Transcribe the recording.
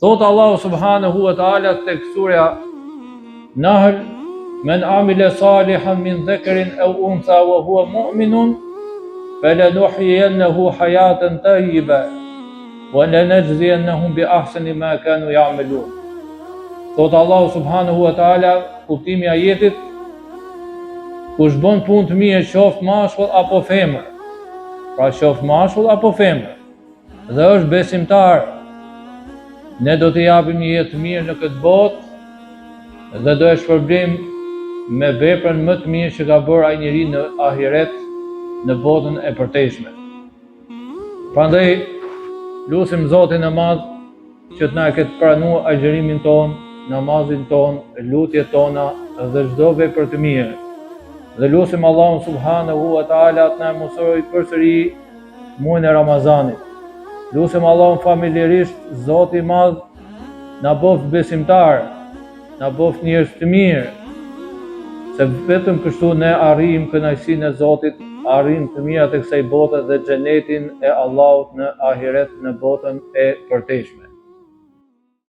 Thot Allahu subhanahu wa ta'ala tek surja Nahl: Men amile salihan min dhakarin aw untha wa huwa mu'minun falanuhyiyannahu hayatan tayyiba wa lanajziyannahum bi ahsani ma kanu ya'malun. Thot Allahu subhanahu wa ta'ala, kuptimi i ajetit: kush bën punë të mirë, qoftë mashkull apo femër, pra qoftë mashkull apo femër, dhe është besimtar, ne do t'i japim një jetë mirë në këtë botë dhe do e shpërblim me veprën më të mirë që ka bërë ai njeri në ahiret, në botën e përteshme. Prandaj lutim Zotin e Madh që të na ketë pranuar agjërimin ton, namazin ton, lutjet tona dhe çdo vepër të mirë. Dhe lutim Allahun subhanahu wa ta'ala të na mësoj përsëri muajin e Ramazanit. Lutim Allahun familjarisht, Zoti i Madh na boft besimtar, na boft njerëz të mirë, se vetëm kështu ne arrijm kënaqësinë e Zotit, arrijm të mirat e kësaj bote dhe xhenetin e Allahut në ahiret, në botën e përteshme.